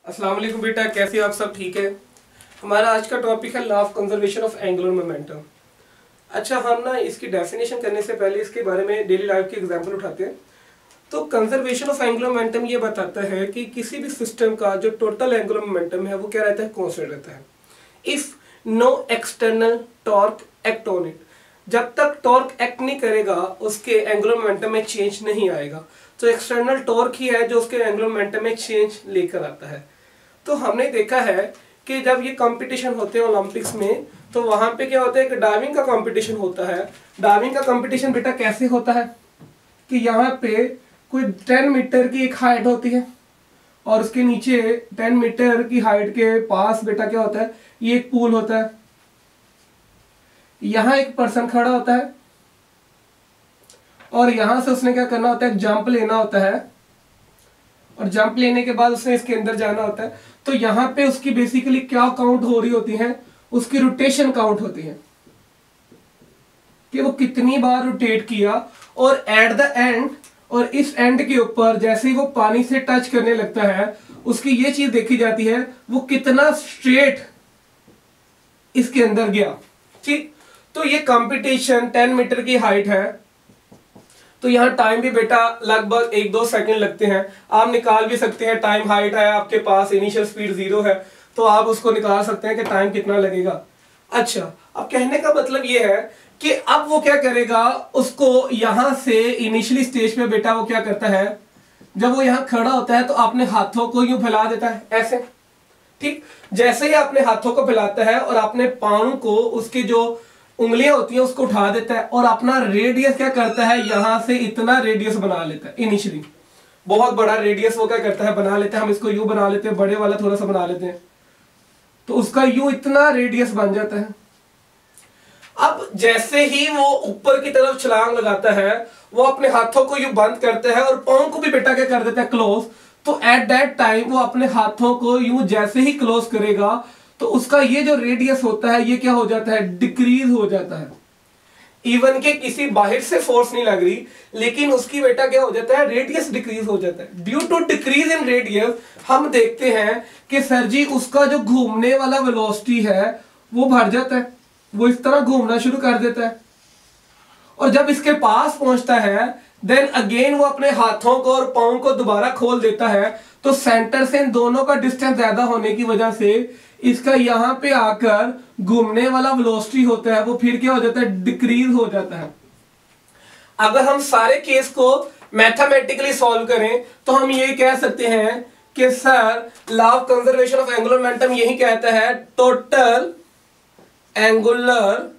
अस्सलाम वालेकुम बेटा, कैसे हो आप? सब ठीक है। हमारा आज का टॉपिक है law of conservation of angular momentum. अच्छा, हम ना इसकी डेफिनेशन करने से पहले इसके बारे में डेली लाइफ के एग्जांपल उठाते हैं। तो कंजर्वेशन ऑफ एंगुलर मोमेंटम ये बताता है कि किसी भी सिस्टम का जो टोटल एंगुलर मोमेंटम है वो क्या रहता है, कांस्टेंट रहता है if no external torque act on it. जब तक टॉर्क एक्ट नहीं करेगा उसके एंगुलर मोमेंटम में चेंज नहीं आएगा। तो एक्सटर्नल टॉर्क ही है जो उसके एंगुलर मोमेंटम में चेंज लेकर आता है। तो हमने देखा है कि जब ये कंपटीशन होते हैं ओलंपिक्स में, तो वहां पे क्या होता है कि डाइविंग का कंपटीशन होता है। डाइविंग का कंपटीशन बेटा कैसे होता है कि यहाँ पे कोई 10 मीटर की एक हाइट होती है और उसके नीचे 10 मीटर की हाइट के पास बेटा क्या होता है, ये एक पूल होता है। यहाँ एक पर्सन खड़ा होता है और यहां से उसने क्या करना होता है, जंप लेना होता है और जंप लेने के बाद उसने इसके अंदर जाना होता है। तो यहाँ पे उसकी बेसिकली क्या काउंट हो रही होती है, उसकी रोटेशन काउंट होती है कि वो कितनी बार रोटेट किया। और एट द एंड, और इस एंड के ऊपर जैसे ही वो पानी से टच करने लगता है उसकी ये चीज देखी जाती है वो कितना स्ट्रेट इसके अंदर गया। ठीक, तो ये कंपटीशन 10 मीटर की हाइट है। तो यहाँ टाइम भी बेटा लगभग 1-2 सेकंड लगते हैं। आप निकाल भी सकते हैं, टाइम हाइट है आपके पास, इनिशियल स्पीड 0 है तो आप उसको निकाल सकते हैं कि टाइम कितना लगेगा। अच्छा, अब कहने का मतलब ये है कि अब वो क्या करेगा, उसको यहां से इनिशियली स्टेज पे बेटा वो क्या करता है, जब वो यहां खड़ा होता है तो अपने हाथों को यूं फैला देता है ऐसे। ठीक, जैसे ही अपने हाथों को फैलाता है और अपने पांव को, उसकी जो उंगलियां होती हैं उसको उठा देता है और अपना रेडियस क्या करता है, यहां से इतना रेडियस बना लेता है। इनिशियली बहुत बड़ा रेडियस वो क्या करता है, बना लेता है। हम इसको यू बना लेते हैं, बड़े वाला थोड़ा सा बना लेते हैं, तो उसका यू इतना रेडियस बन जाता है। अब जैसे ही वो ऊपर की तरफ छलांग लगाता है वो अपने हाथों को यूं बंद करता है और पांव को भी बेटा क्या कर देता है, क्लोज। तो एट दैट टाइम वो अपने हाथों को यूं जैसे ही क्लोज करेगा तो उसका ये जो रेडियस होता है ये क्या हो जाता है, डिक्रीज हो जाता है। इवन के किसी बाहर से फोर्स नहीं लग रही, लेकिन उसकी बेटा क्या हो जाता है, रेडियस डिक्रीज हो जाता है। Due to decrease in radius हम देखते हैं कि सर जी उसका जो घूमने वाला वेलोसिटी है वो बढ़ जाता है, वो इस तरह घूमना शुरू कर देता है। और जब इसके पास पहुंचता है देन अगेन वो अपने हाथों को और पांव को दोबारा खोल देता है। तो सेंटर से इन दोनों का डिस्टेंस ज्यादा होने की वजह से इसका यहां पे आकर घूमने वाला वेलोसिटी होता है वो फिर क्या हो जाता है, डिक्रीज हो जाता है। अगर हम सारे केस को मैथमेटिकली सॉल्व करें तो हम ये कह सकते हैं कि sir law of conservation of angular momentum यही कहता है total angular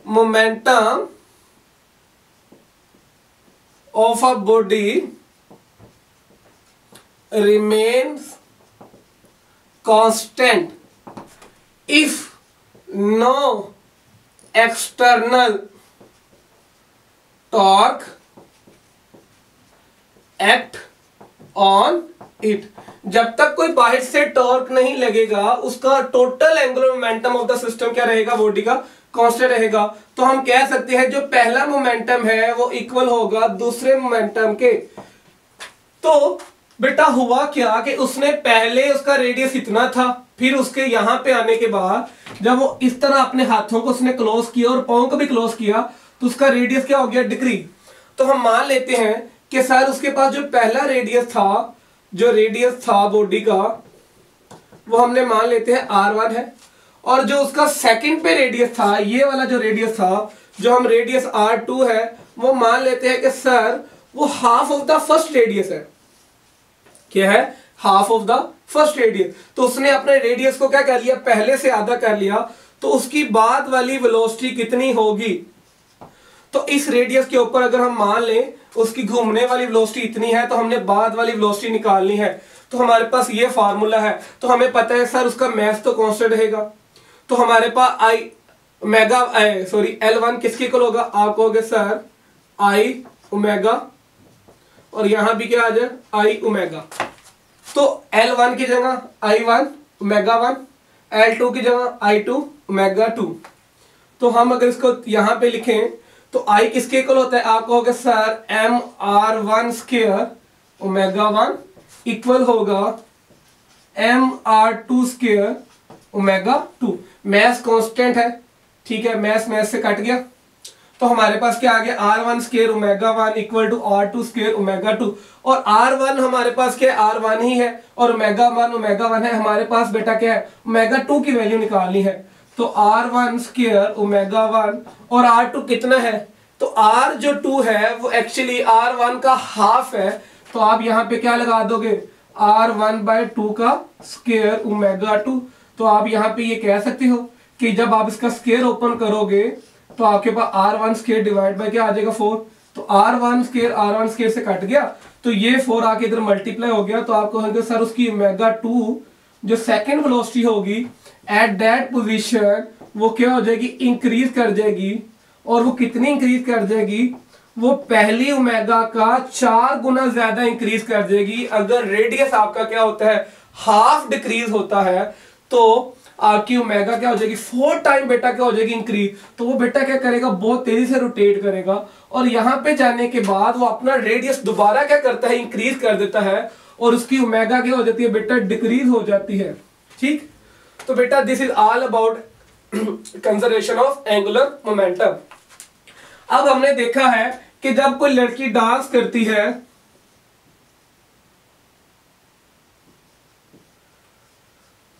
momentum of a body remains constant if no external torque act on it। जब तक कोई बाहर से टॉर्क नहीं लगेगा उसका total angular momentum of the system क्या रहेगा, बॉडी का कांस्टेंट रहेगा। तो हम कह सकते हैं जो पहला मोमेंटम है वो इक्वल होगा दूसरे मोमेंटम के। तो बेटा हुआ क्या कि उसने पहले उसका रेडियस इतना था, फिर उसके यहां पे आने के बाद जब वो इस तरह अपने हाथों को उसने क्लोज किया और पांव को भी क्लोज किया तो उसका रेडियस क्या हो गया, डिक्रीज। तो हम मान लेते हैं कि सर उसके पास जो पहला रेडियस था, जो रेडियस था बॉडी का वो हमने मान लेते हैं R1 है, और जो उसका सेकंड पे रेडियस था, ये वाला जो रेडियस था, जो हम रेडियस R2 है वो मान लेते हैं कि सर वो half of the first radius है। क्या है, half of the first radius. तो उसने अपने रेडियस को क्या कर लिया, पहले से आधा कर लिया। तो उसकी बाद वाली वेलोसिटी कितनी होगी, तो इस रेडियस के ऊपर अगर हम मान लें उसकी घूमने वाली वेलोसिटी इतनी है तो हमने बाद वाली वेलोसिटी निकालनी है। तो हमारे पास ये फार्मूला है। तो हमें पता है सर उसका मास तो कांस्टेंट रहेगा। तो हमारे पास L1 किसके इक्वल होगा, आप कहोगे सर I ओमेगा, और यहां भी क्या आ जाए I ओमेगा। तो L1 की जगह I1 ओमेगा 1, L2 की जगह I2 ओमेगा 2। तो हम अगर इसको यहां पे लिखें तो I किसके इक्वल होता है, आप कहोगे sir MR1 square omega 1 equal होगा mr2 square omega 2। Mess constant है, ठीक है, मैस से कट गया, तो हमारे पास क्या आ गया, r1 square omega 1 equal to r2 square omega 2। और r1 हमारे पास क्या है, r1 ही है, और ओमेगा 1 है, हमारे पास बेटा क्या है, ओमेगा 2 की वैल्यू निकालनी है। तो r1 स्क्वायर ओमेगा 1 और r2 कितना है, तो r जो 2 है वो एक्चुअली r1 का हाफ है, तो आप यहाँ पे क्या लगा दोगे, r1/2 का स्क्वायर ओमेगा 2। तो आप यहाँ पे ये कह सकते हो कि जब आप इसका स्क्वायर ओपन करोगे तो आपके पास r1 स्क्वायर डिवाइड बाय क्या आ जाएगा, 4। तो r1 स्क्वायर से कट गया, तो ये 4 आके इधर मल्टीप्लाई हो गया, तो आप कहोगे सर उसकी ओमेगा 2 जो सेकंड वेलोसिटी होगी एट दैट पोजीशन वो क्या हो जाएगी, इंक्रीज कर जाएगी। और वो कितनी इंक्रीज कर जाएगी, वो पहली ओमेगा का 4 गुना ज्यादा इंक्रीज कर जाएगी। अगर रेडियस आपका क्या होता है, हाफ डिक्रीज होता है, तो आपकी ओमेगा क्या हो जाएगी, 4 टाइम बेटा क्या हो जाएगी, इंक्रीज। तो वो बेटा क्या करेगा, बहुत तेजी से रोटेट करेगा, और यहाँ पे जाने के बाद वो अपना रेडियस दोबारा क्या करता है, इंक्रीज कर देता है, और उसकी ओमेगा क्या हो जाती है बेटा, डिक्रीज हो जाती है। ठीक, तो बेटा this is all about conservation of angular momentum. अब हमने देखा है कि जब कोई लड़की डांस करती है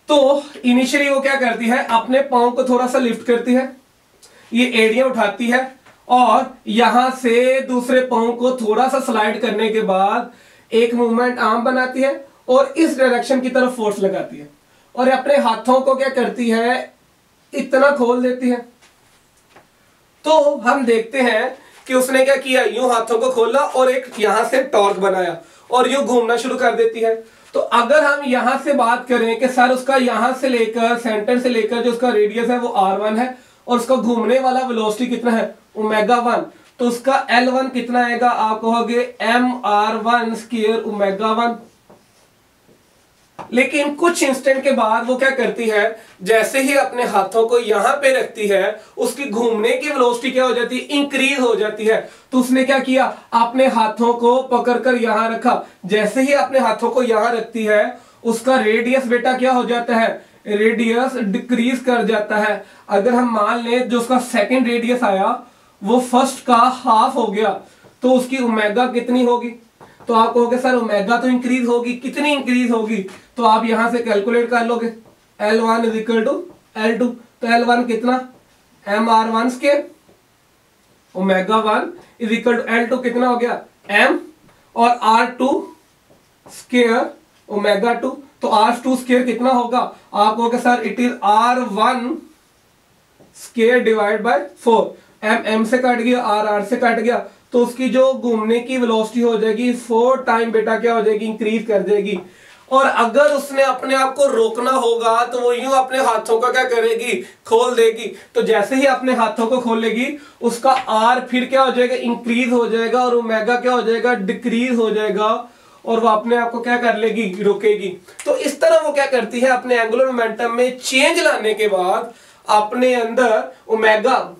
तो इनिशियली वो क्या करती है, अपने पांव को थोड़ा सा लिफ्ट करती है, ये एड़ियां उठाती है, और यहां से दूसरे पांव को थोड़ा सा स्लाइड करने के बाद एक मूवमेंट आर्म बनाती है और इस डायरेक्शन की तरफ फोर्स लगाती है, और अपने हाथों को क्या करती है, इतना खोल देती है। तो हम देखते हैं कि उसने क्या किया, यूं हाथों को खोला और एक यहां से टॉर्क बनाया और यूं घूमना शुरू कर देती है। तो अगर हम यहां से बात करें कि सर उसका यहां से लेकर सेंटर से लेकर जो उसका रेडियस है वो r1 है, और उसका घूमने वाला वेलोसिटी कितना है, ओमेगा 1, तो उसका L1 कितना आएगा, आप कहोगे mr1 स्क्वायर ओमेगा 1। लेकिन कुछ इंस्टेंट के बाद वो क्या करती है, जैसे ही अपने हाथों को यहां पे रखती है, उसकी घूमने की वेलोसिटी क्या हो जाती है, इंक्रीज हो जाती है। तो उसने क्या किया, अपने हाथों को पकड़कर यहां रखा, जैसे ही अपने हाथों को यहां रखती है उसका रेडियस बेटा क्या हो जाता है, रेडियस डिक्रीज कर जाता है। अगर हम मान लें जो उसका सेकंड रेडियस आया वो फर्स्ट का हाफ हो गया, तो उसकी ओमेगा कितनी होगी, तो आप कहोगे सर ओमेगा तो इंक्रीज होगी, कितनी इंक्रीज होगी, तो आप यहां से कैलकुलेट कर लोगे, L1 is equal to L2। तो L1 कितना, mr1 square omega 1 is equal to L2 कितना हो गया, m, और r2 स्क्वायर ओमेगा 2। तो r2 स्क्वायर कितना होगा, आप कहोगे sir it is r1 square divide by 4। m से कट गया, r से कट गया, तो उसकी जो घूमने की वेलोसिटी हो जाएगी 4 टाइम बेटा क्या हो जाएगी, इंक्रीज कर देगी। और अगर उसने अपने आप को रोकना होगा तो वो यूं अपने हाथों का क्या करेगी, खोल देगी। तो जैसे ही अपने हाथों को खोलेगी उसका r फिर क्या हो जाएगा, इंक्रीज हो जाएगा, और ओमेगा क्या हो जाएगा, डिक्रीज हो जाएगा, और वो अपने आप को क्या कर लेगी, रोकेगी। तो इस तरह वो क्या करती है, अपने एंगुलर मोमेंटम में चेंज लाने के बाद अपने अंदर ओमेगा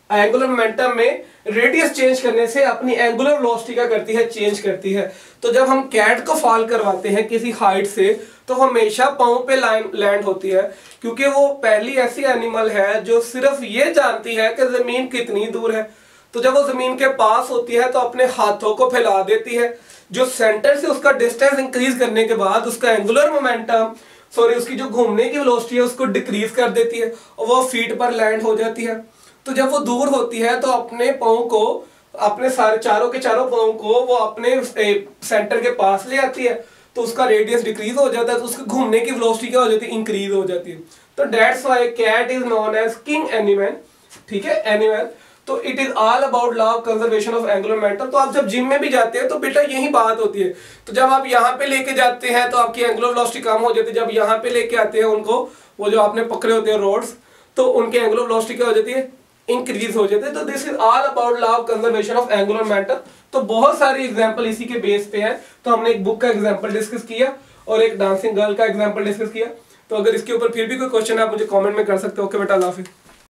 एंगुलर मोमेंटम में रेडियस चेंज करने से अपनी एंगुलर वेलोसिटी क्या करती है, चेंज करती है। तो जब हम कैट को फॉल करवाते हैं किसी हाइट से तो हमेशा पांव पे लैंड होती है, क्योंकि वो पहली ऐसी एनिमल है जो सिर्फ ये जानती है कि जमीन कितनी दूर है। तो जब वो जमीन के पास होती है तो अपने हाथों को फैला देती है, जो सेंटर से उसका डिस्टेंस इंक्रीज करने के बाद उसका एंगुलर मोमेंटम उसकी जो घूमने की वेलोसिटी है उसको डिक्रीज कर देती है, और वो फीट पर लैंड हो जाती है। तो जब वो दूर होती है तो अपने पांव को, अपने सारे चारों के चारों पांव को वो अपने सेंटर के पास ले आती है, तो उसका रेडियस डिक्रीज हो जाता है, तो उसके घूमने की वेलोसिटी क्या हो जाती है, इंक्रीज हो जाती है। तो that's why cat is known as king animal. ठीक है, एनिमल। तो it is all about law of conservation of angular momentum. तो आप जब जिम में भी जाते हैं तो बेटा यही बात होती है। तो जब आप यहाँ पे लेके जाते हैं तो आपकी एंगुलर वेलोसिटी कम हो जाती है, जब यहाँ पे लेके आते हैं उनको, वो जो आपने पकड़े होते हैं रोड्स, तो उनके एंगुलर वेलोसिटी क्या हो जाती है, इंक्रीज हो जाते हैं। तो this is all about law of conservation of angular momentum. तो बहुत सारी एग्जांपल इसी के बेस पे है। तो हमने एक बुक का एग्जांपल डिस्कस किया और एक डांसिंग गर्ल का एग्जांपल डिस्कस किया। तो अगर इसके ऊपर फिर भी कोई क्वेश्चन है आप मुझे कमेंट में कर सकते हो। ओके बेटा, अल्लाह हाफिज़।